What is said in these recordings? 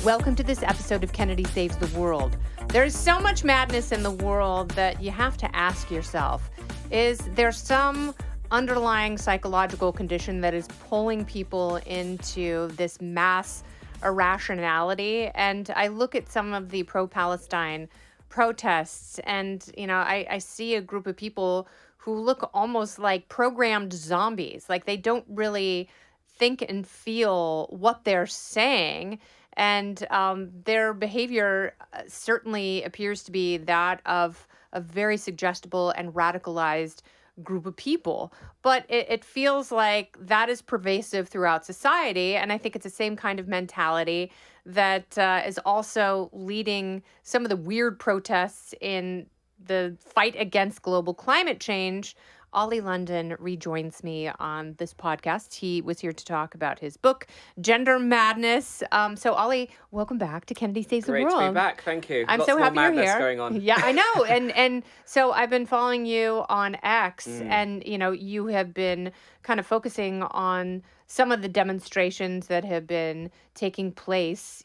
Welcome to this episode of Kennedy Saves the World. There's so much madness in the world that you have to ask yourself, is there some underlying psychological condition that is pulling people into this mass irrationality? And I look at some of the pro-Palestine protests and, I see a group of people who look almost like programmed zombies. Like they don't really think and feel what they're saying. And their behavior certainly appears to be that of a very suggestible and radicalized group of people. But it feels like that is pervasive throughout society. And I think it's the same kind of mentality that is also leading some of the weird protests in the fight against global climate change. Oli London rejoins me on this podcast. He was here to talk about his book, Gender Madness. So, Oli, welcome back to Kennedy Saves the World. Great to be back. Thank you. I'm Lots so more happy you're madness here. Going on. Yeah, I know. And so I've been following you on X, and you have been kind of focusing on some of the demonstrations that have been taking place,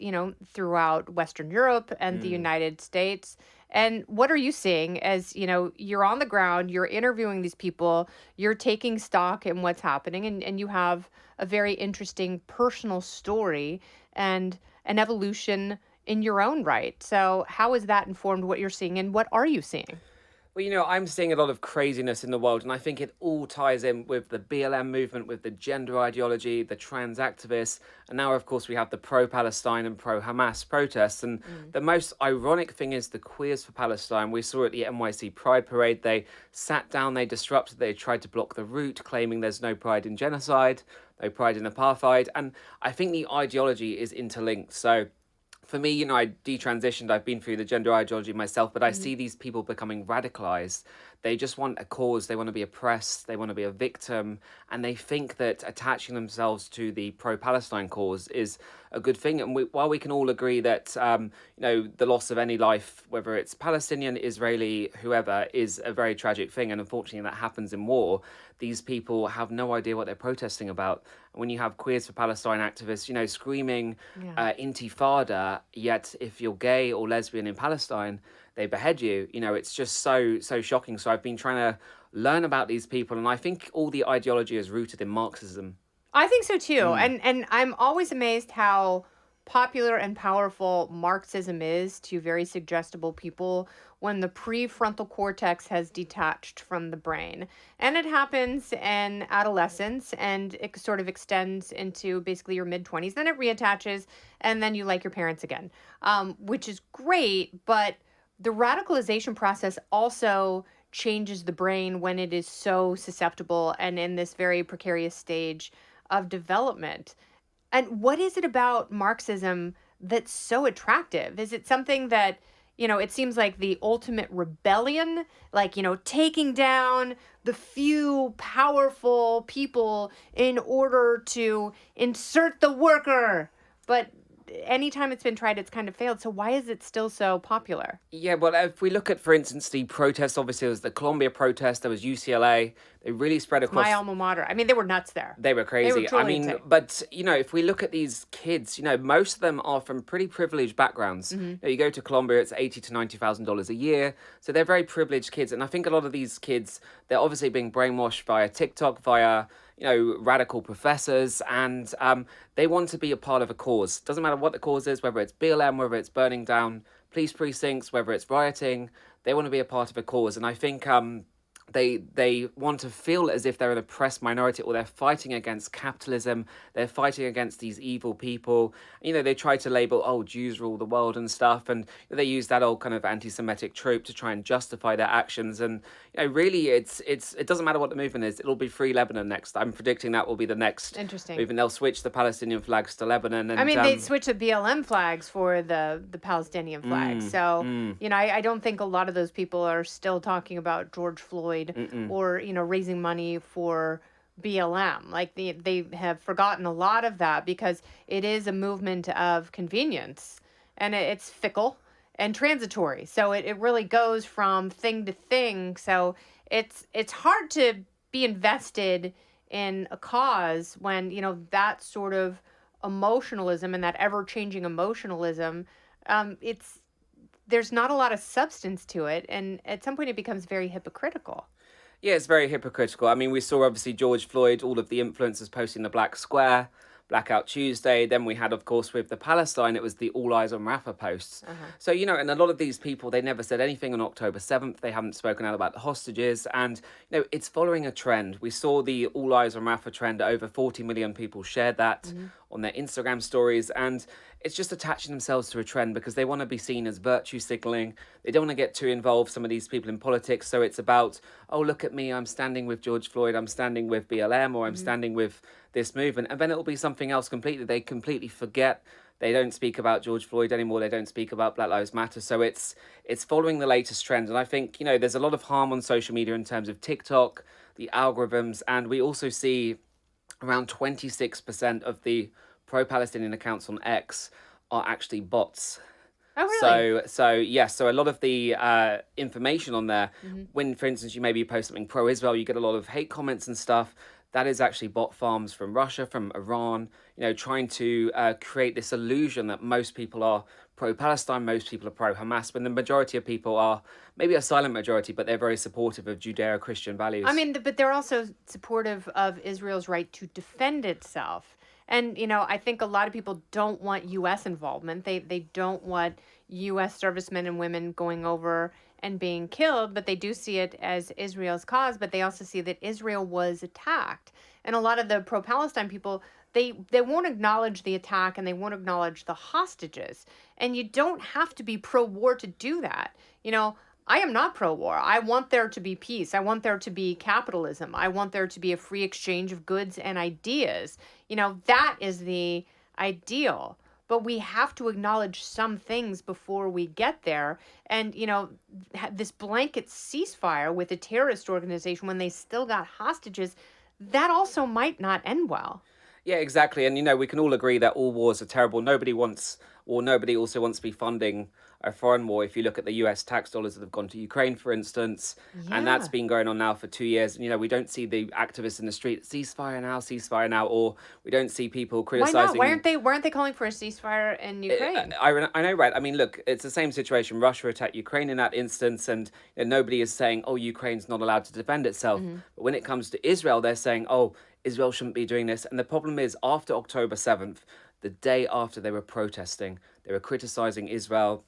throughout Western Europe and the United States. And what are you seeing as, you're on the ground, you're interviewing these people, you're taking stock in what's happening, and you have a very interesting personal story and an evolution in your own right. So how has that informed what you're seeing, and what are you seeing? Well, I'm seeing a lot of craziness in the world, and I think it all ties in with the BLM movement, with the gender ideology, the trans activists, and now, of course, we have the pro-Palestine and pro-Hamas protests. And the most ironic thing is the Queers for Palestine. We saw at the NYC Pride Parade, they sat down, they disrupted, they tried to block the route, claiming there's no pride in genocide, no pride in apartheid, and I think the ideology is interlinked. So for me, I detransitioned. I've been through the gender ideology myself, but I see these people becoming radicalized. They just want a cause. They want to be oppressed. They want to be a victim. And they think that attaching themselves to the pro-Palestine cause is a good thing. And while we can all agree that, the loss of any life, whether it's Palestinian, Israeli, whoever, is a very tragic thing. And unfortunately, that happens in war. These people have no idea what they're protesting about. When you have Queers for Palestine activists, screaming intifada, yet if you're gay or lesbian in Palestine, they behead you. It's just so shocking. So I've been trying to learn about these people, and I think all the ideology is rooted in Marxism. I think so too. And I'm always amazed how popular and powerful Marxism is to very suggestible people when the prefrontal cortex has detached from the brain. And it happens in adolescence, and it sort of extends into basically your mid-20s. Then it reattaches, and then you like your parents again, which is great. But the radicalization process also changes the brain when it is so susceptible and in this very precarious stage of development. And what is it about Marxism that's so attractive? Is it something that, it seems like the ultimate rebellion, like, taking down the few powerful people in order to insert the worker? But anytime it's been tried, it's kind of failed. So why is it still so popular? Yeah, well, if we look at, for instance, the protests, obviously there was the Columbia protest, there was UCLA, they really spread across. My alma mater. I mean, they were nuts there. They were crazy. They were truly insane. But, if we look at these kids, most of them are from pretty privileged backgrounds. You go to Columbia, it's $80,000 to $90,000 a year. So they're very privileged kids. And I think a lot of these kids, they're obviously being brainwashed via TikTok, via radical professors, and they want to be a part of a cause. Doesn't matter what the cause is, whether it's BLM, whether it's burning down police precincts, whether it's rioting, they want to be a part of a cause. And I think they want to feel as if they're an oppressed minority, or they're fighting against capitalism, they're fighting against these evil people. They try to label, Jews rule the world and stuff, and they use that old kind of anti-Semitic trope to try and justify their actions. And really, it doesn't matter what the movement is, it'll be Free Lebanon next. I'm predicting that will be the next movement. They'll switch the Palestinian flags to Lebanon. And, they switch the BLM flags for the Palestinian flags. I don't think a lot of those people are still talking about George Floyd or, raising money for BLM. Like they have forgotten a lot of that because it is a movement of convenience, and it's fickle and transitory. So it really goes from thing to thing. So it's hard to be invested in a cause when, that sort of emotionalism and that ever-changing emotionalism, there's not a lot of substance to it, and at some point it becomes very hypocritical. Yeah, it's very hypocritical. I mean, we saw obviously George Floyd, all of the influencers posting the Black Square, Blackout Tuesday. Then we had, of course, with the Palestine, it was the All Eyes on Rafah posts. So, and a lot of these people, they never said anything on October 7th. They haven't spoken out about the hostages. And, it's following a trend. We saw the All Eyes on Rafah trend. Over 40 million people shared that on their Instagram stories. And it's just attaching themselves to a trend because they want to be seen as virtue signaling. They don't want to get too involved, some of these people, in politics. So it's about, oh, look at me, I'm standing with George Floyd, I'm standing with BLM, or I'm standing with this movement. And then it'll be something else completely. They completely forget. They don't speak about George Floyd anymore. They don't speak about Black Lives Matter. So it's following the latest trend. And I think, there's a lot of harm on social media in terms of TikTok, the algorithms, and we also see around 26% of the pro-Palestinian accounts on X are actually bots. Oh, really? So a lot of the information on there, when, for instance, you maybe post something pro-Israel, you get a lot of hate comments and stuff. That is actually bot farms from Russia, from Iran, trying to create this illusion that most people are pro-Palestine, most people are pro-Hamas, when the majority of people are maybe a silent majority, but they're very supportive of Judeo-Christian values. I mean, but they're also supportive of Israel's right to defend itself. And, I think a lot of people don't want U.S. involvement. They don't want U.S. servicemen and women going over and being killed, but they do see it as Israel's cause, but they also see that Israel was attacked. And a lot of the pro-Palestine people, they won't acknowledge the attack and they won't acknowledge the hostages. And you don't have to be pro-war to do that. I am not pro-war. I want there to be peace. I want there to be capitalism. I want there to be a free exchange of goods and ideas. That is the ideal. But we have to acknowledge some things before we get there. And, this blanket ceasefire with a terrorist organization when they still got hostages, that also might not end well. Yeah, exactly. And, we can all agree that all wars are terrible. Nobody also wants to be funding a foreign war. If you look at the US tax dollars that have gone to Ukraine, for instance, and that's been going on now for 2 years. And, we don't see the activists in the street, ceasefire now, or we don't see people criticizing. Why not? Why aren't they calling for a ceasefire in Ukraine? I know, right? I mean, look, it's the same situation. Russia attacked Ukraine in that instance, and nobody is saying, oh, Ukraine's not allowed to defend itself. But when it comes to Israel, they're saying, oh, Israel shouldn't be doing this. And the problem is, after October 7th, the day after they were protesting, they were criticizing Israel.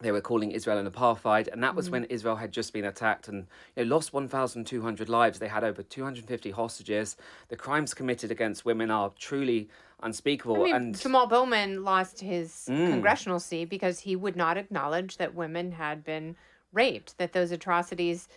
They were calling Israel an apartheid, and that was when Israel had just been attacked and lost 1,200 lives. They had over 250 hostages. The crimes committed against women are truly unspeakable. I mean, and Jamal Bowman lost his congressional seat because he would not acknowledge that women had been raped, that those atrocities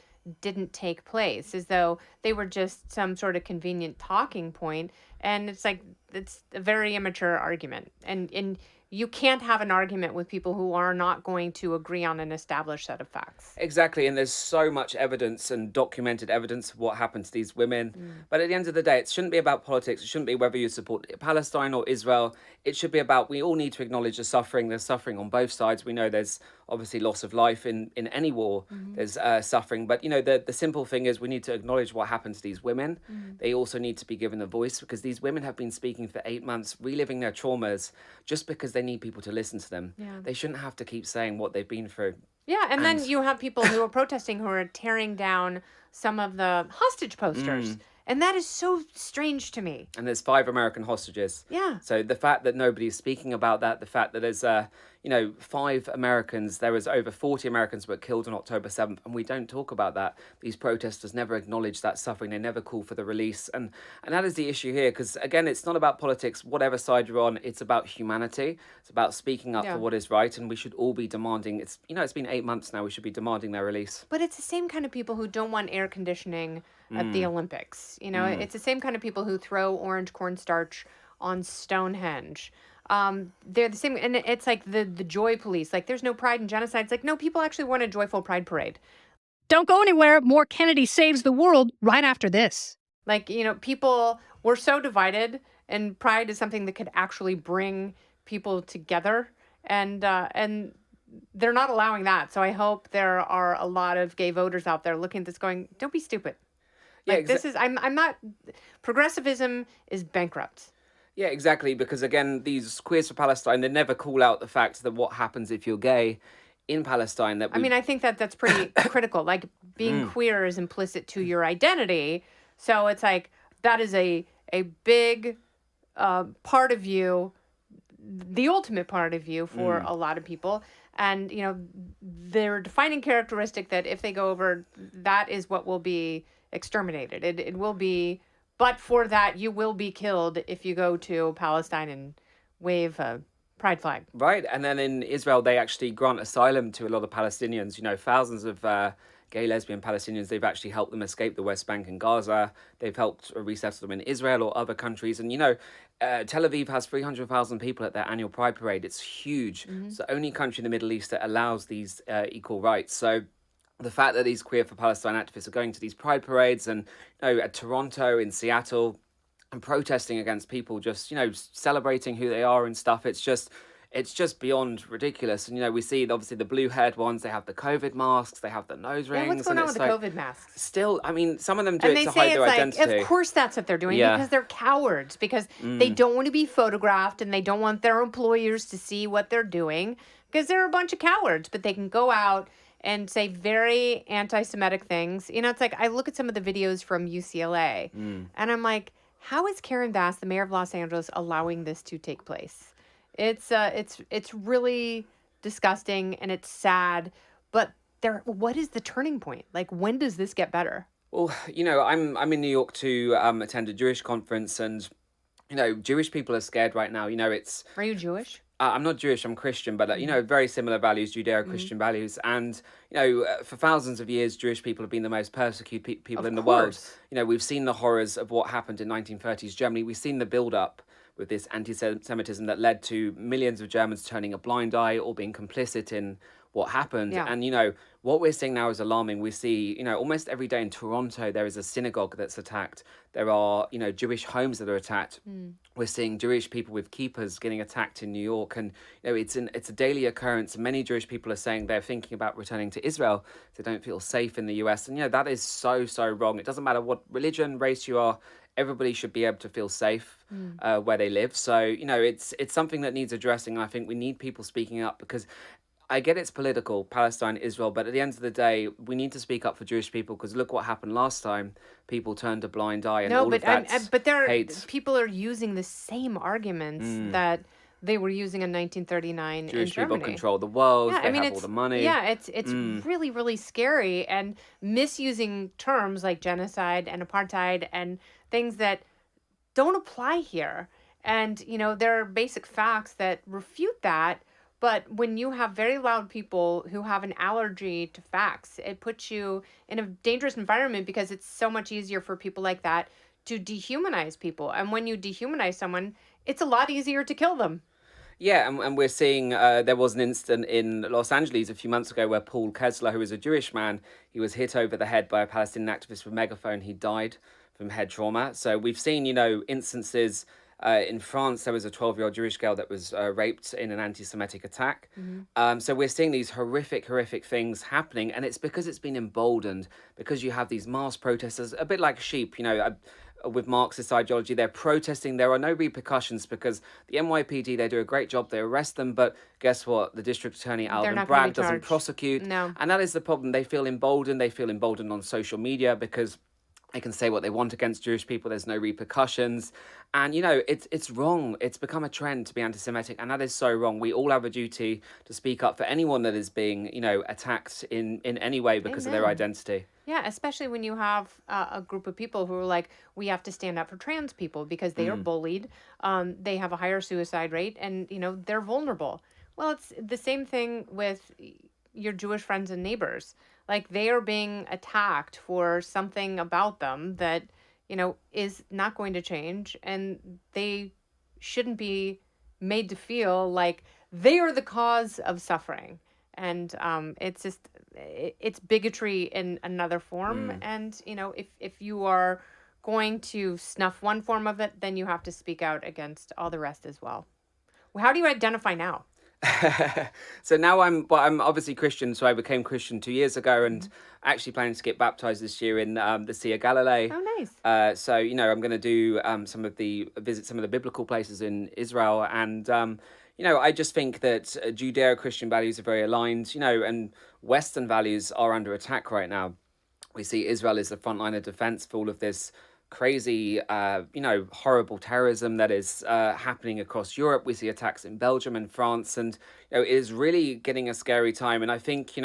didn't take place, as though they were just some sort of convenient talking point. And it's like, it's a very immature argument. And you can't have an argument with people who are not going to agree on an established set of facts. Exactly, and there's so much evidence and documented evidence of what happened to these women. But at the end of the day, it shouldn't be about politics. It shouldn't be whether you support Palestine or Israel. It should be about, we all need to acknowledge the suffering. There's suffering on both sides. We know there's obviously loss of life in any war. There's suffering. But, the simple thing is we need to acknowledge what happened to these women. They also need to be given a voice because these women have been speaking for 8 months, reliving their traumas, just because they need people to listen to them. Yeah. They shouldn't have to keep saying what they've been through. Yeah, and then you have people who are protesting who are tearing down some of the hostage posters. And that is so strange to me. And there's 5 American hostages. Yeah. So the fact that nobody's speaking about that, the fact that there's, 5 Americans, there was over 40 Americans were killed on October 7th, and we don't talk about that. These protesters never acknowledge that suffering. They never call for the release. And that is the issue here, because, again, it's not about politics, whatever side you're on. It's about humanity. It's about speaking up for what is right, and we should all be demanding. It's been 8 months now. We should be demanding their release. But it's the same kind of people who don't want air conditioning at the Olympics. It's the same kind of people who throw orange cornstarch on Stonehenge. They're the same, and it's like the joy police. Like, there's no pride in genocide. It's like, no, people actually want a joyful pride parade. Don't go anywhere. More Kennedy Saves the World right after this. Like, people were so divided, and pride is something that could actually bring people together. And they're not allowing that. So I hope there are a lot of gay voters out there looking at this going, don't be stupid. Like, this is, I'm not, progressivism is bankrupt. Yeah, exactly. Because again, these Queers for Palestine, they never call out the fact that what happens if you're gay in Palestine. That I we, mean, I think that that's pretty critical. Like being queer is implicit to your identity. So it's like that is a big part of you, the ultimate part of you for a lot of people. And, you know, their defining characteristic that if they go over, that is what will be exterminated. It will be, but for that, you will be killed if you go to Palestine and wave a pride flag. right. And then in Israel, they actually grant asylum to a lot of Palestinians. You know, thousands of gay, lesbian Palestinians, they've actually helped them escape the West Bank and Gaza. They've helped resettle them in Israel or other countries. And, you know, Tel Aviv has 300,000 people at their annual Pride Parade. It's huge. It's the only country in the Middle East that allows these equal rights. So the fact that these Queer for Palestine activists are going to these Pride Parades and, you know, at Toronto, in Seattle, and protesting against people just, you know, celebrating who they are and stuff, it's just beyond ridiculous. And, you know, we see obviously the blue haired ones, they have the COVID masks, they have the nose rings. Yeah, what's going and on with it's the like, COVID masks? still, I mean, some of them do And it they to say hide it's their like, identity. of course that's what they're doing Yeah. because they're cowards, because they don't want to be photographed and they don't want their employers to see what they're doing because they're a bunch of cowards, but they can go out and say very anti-Semitic things. You know, it's like I look at some of the videos from UCLA and I'm like, how is Karen Bass, the mayor of Los Angeles, allowing this to take place? It's really disgusting and it's sad, but what is the turning point? Like, when does this get better? Well, you know, I'm in New York to attend a Jewish conference, and, you know, Jewish people are scared right now. You know, it's Are you Jewish? I'm not Jewish, I'm Christian, but, you know, very similar values, Judeo-Christian values. And, you know, for thousands of years, Jewish people have been the most persecuted people Of in the world. course. You know, we've seen the horrors of what happened in 1930s Germany. We've seen the build-up with this anti-Semitism that led to millions of Germans turning a blind eye or being complicit in what happened. Yeah. And, you know, what we're seeing now is alarming. We see, you know, almost every day in Toronto, there is a synagogue that's attacked. There are, you know, Jewish homes that are attacked. We're seeing Jewish people with kippahs getting attacked in New York. And, you know, it's a daily occurrence. Many Jewish people are saying they're thinking about returning to Israel. They don't feel safe in the US. And, you know, that is so, so wrong. It doesn't matter what religion, race you are. Everybody should be able to feel safe where they live. So, you know, it's something that needs addressing. And I think we need people speaking up because I get it's political, Palestine, Israel, but at the end of the day, we need to speak up for Jewish people because look what happened last time. People turned a blind eye, and all of that but hate. people are using the same arguments that they were using in 1939 Jewish in Germany. people control the world. Yeah, They I mean, have all the money. Yeah, it's really, really scary, and misusing terms like genocide and apartheid and things that don't apply here. And, you know, there are basic facts that refute that. But when you have very loud people who have an allergy to facts, it puts you in a dangerous environment because it's so much easier for people like that to dehumanize people. And when you dehumanize someone, it's a lot easier to kill them. Yeah, and we're seeing there was an incident in Los Angeles a few months ago where Paul Kessler, who is a Jewish man, he was hit over the head by a Palestinian activist with a megaphone. He died from head trauma. So we've seen, you know, instances. In France, there was a 12-year-old Jewish girl that was raped in an anti-Semitic attack. So we're seeing these horrific things happening, and it's because it's been emboldened, because you have these mass protesters, a bit like sheep, you know, with Marxist ideology. They're protesting. There are no repercussions because the NYPD, they do a great job. They arrest them, but guess what? The district attorney, Alvin not gonna be Bragg, doesn't charged. prosecute. No. And that is the problem. They feel emboldened. They feel emboldened on social media because they can say what they want against Jewish people. There's no repercussions. And, you know, it's wrong. It's become a trend to be anti-Semitic, and that is so wrong. We all have a duty to speak up for anyone that is being, you know, attacked in any way because of their Amen. identity. Yeah, especially when you have a group of people who are like, we have to stand up for trans people because they are bullied. They have a higher suicide rate and, you know, they're vulnerable. Well, it's the same thing with your Jewish friends and neighbors. Like, they are being attacked for something about them that, you know, is not going to change. And they shouldn't be made to feel like they are the cause of suffering. And it's just, it's bigotry in another form. And, you know, if you are going to snuff one form of it, then you have to speak out against all the rest as well. How do you identify now? So now I'm obviously Christian, so I became Christian 2 years ago, and actually planning to get baptized this year in the Sea of Galilee. Oh, nice. So I'm going to do visit some of the biblical places in Israel, and I just think that Judeo-Christian values are very aligned, and Western values are under attack right now. We see Israel is the front line of defense for all of this crazy, horrible terrorism that is happening across Europe. We see attacks in Belgium and France, and it is really getting a scary time. And I think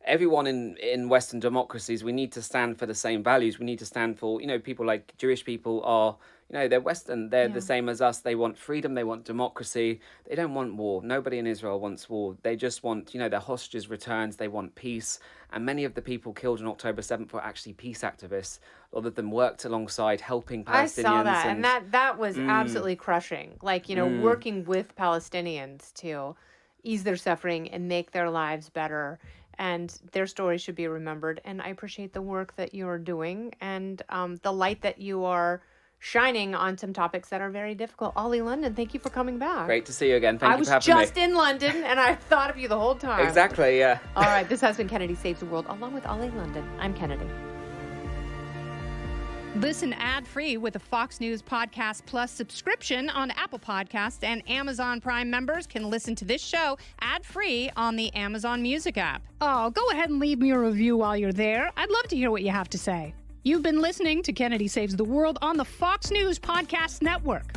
everyone in Western democracies, we need to stand for the same values. We need to stand for people like Jewish people are. They're Western. They're the same as us. They want freedom. They want democracy. They don't want war. Nobody in Israel wants war. They just want, their hostages returned. They want peace. And many of the people killed on October 7th were actually peace activists. A lot of them worked alongside helping Palestinians. I saw that, and that was absolutely crushing. Like, working with Palestinians to ease their suffering and make their lives better. And their story should be remembered. And I appreciate the work that you're doing and the light that you are shining on some topics that are very difficult. Oli London, thank you for coming back. Great to see you again. Thank you for having me. I was just in London, and I thought of you the whole time. Exactly, yeah. All right, this has been Kennedy Saves the World, along with Oli London. I'm Kennedy. Listen ad-free with a Fox News Podcast Plus subscription on Apple Podcasts, and Amazon Prime members can listen to this show ad-free on the Amazon Music app. Oh, go ahead and leave me a review while you're there. I'd love to hear what you have to say. You've been listening to Kennedy Saves the World on the Fox News Podcast Network.